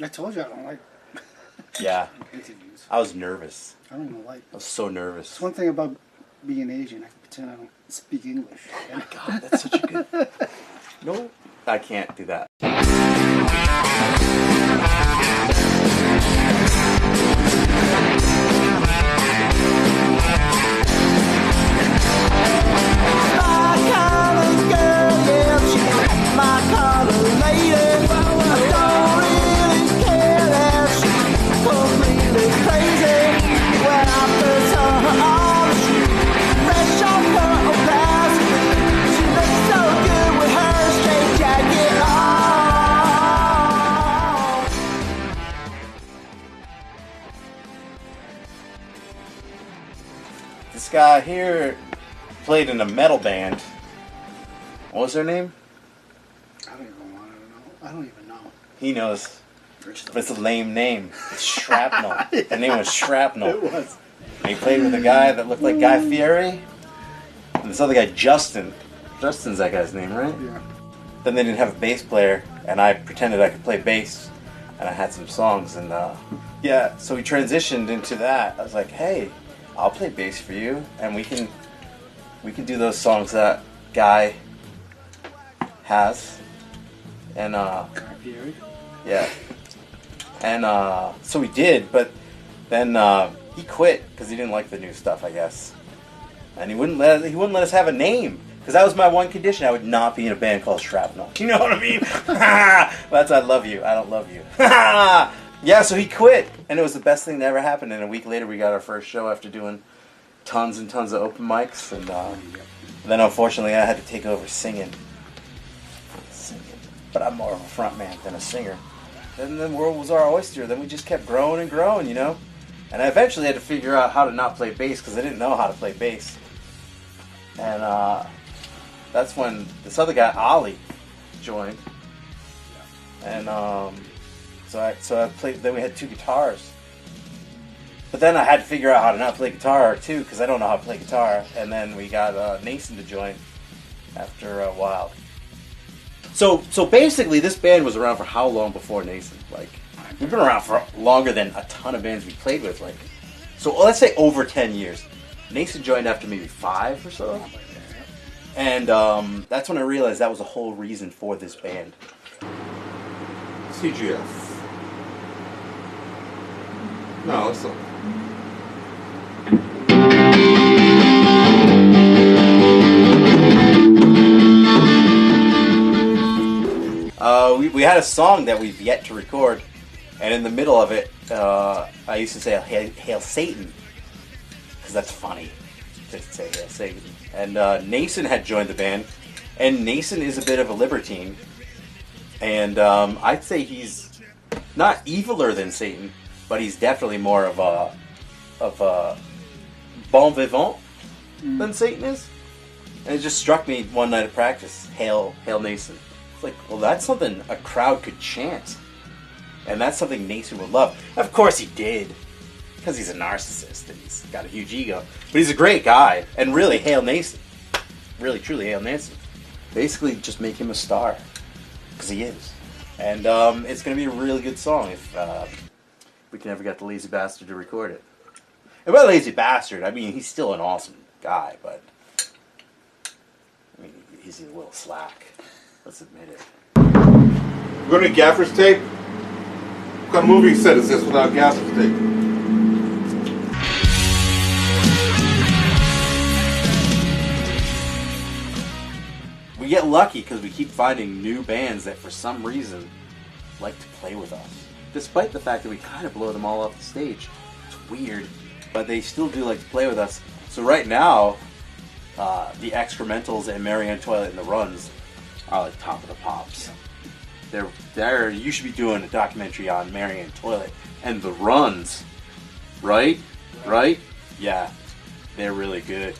I told you I don't like Yeah. interviews. I was nervous. I don't even like. I was so nervous. It's one thing about being Asian. I can pretend I don't speak English. Oh my God, that's such a good. No, I can't do that. This guy here played in a metal band. What was their name? I don't even want to know. I don't even know. He knows. But it's a lame name. It's Shrapnel. The name was Shrapnel. It was. And he played with a guy that looked like Guy Fieri. And this other guy, Justin. Justin's that guy's name, right? Yeah. Then they didn't have a bass player, and I pretended I could play bass. And I had some songs, and yeah, so we transitioned into that. I was like, hey, I'll play bass for you, and we can do those songs that Guy has. And Guy Fieri? yeah. And so we did, but then he quit because he didn't like the new stuff, I guess. And he wouldn't let us have a name, because that was my one condition. I would not be in a band called Shrapnel. You know what I mean? That's I love you. I don't love you. Yeah, so he quit, and it was the best thing that ever happened. And a week later, we got our first show after doing tons and tons of open mics, and then unfortunately, I had to take over singing. But I'm more of a front man than a singer. Then the world was our oyster. Then we just kept growing and growing, you know? And I eventually had to figure out how to not play bass, because I didn't know how to play bass. And that's when this other guy, Ollie, joined. And so I played. Then we had two guitars. But then I had to figure out how to not play guitar too, because I don't know how to play guitar. And then we got Nason to join after a while. So basically, this band was around for how long before Nason? Like, we've been around for longer than a ton of bands we played with. Like, so let's say over 10 years. Nason joined after maybe 5 or so. And that's when I realized that was the whole reason for this band. CGF. No, it's not. We had a song that we've yet to record, and in the middle of it, I used to say Hail Satan, because that's funny to say Hail Satan. And Nason had joined the band, and Nason is a bit of a libertine, and I'd say he's not eviler than Satan, but he's definitely more of a bon vivant than Satan is. And it just struck me one night at practice, Hail Nason. It's like, well, that's something a crowd could chant, and that's something Nason would love. Of course he did, because he's a narcissist and he's got a huge ego. But he's a great guy, and really, Hail Nason. Really, truly, Hail Nason. Basically, just make him a star, because he is. And it's going to be a really good song if we can ever get the Lazy Bastard to record it. And by Lazy Bastard, I mean, he's still an awesome guy, but I mean, he's a little slack. Let's admit it. We're going to gaffer's tape? What kind of movie set is this without gaffer's tape? We get lucky because we keep finding new bands that for some reason like to play with us. Despite the fact that we kind of blow them all off the stage. It's weird, but they still do like to play with us. So right now, the Excrementals and Marianne Toilet and the Runs are like top of the pops. They're you should be doing a documentary on Marianne Toilet and the Runs, right? Right? Yeah, they're really good.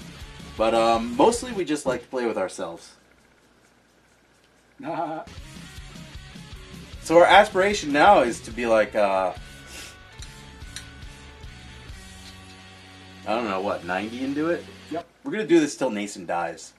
But mostly we just like to play with ourselves. So our aspiration now is to be like, I don't know, what, 90 into it? Yep. We're going to do this till Nason dies.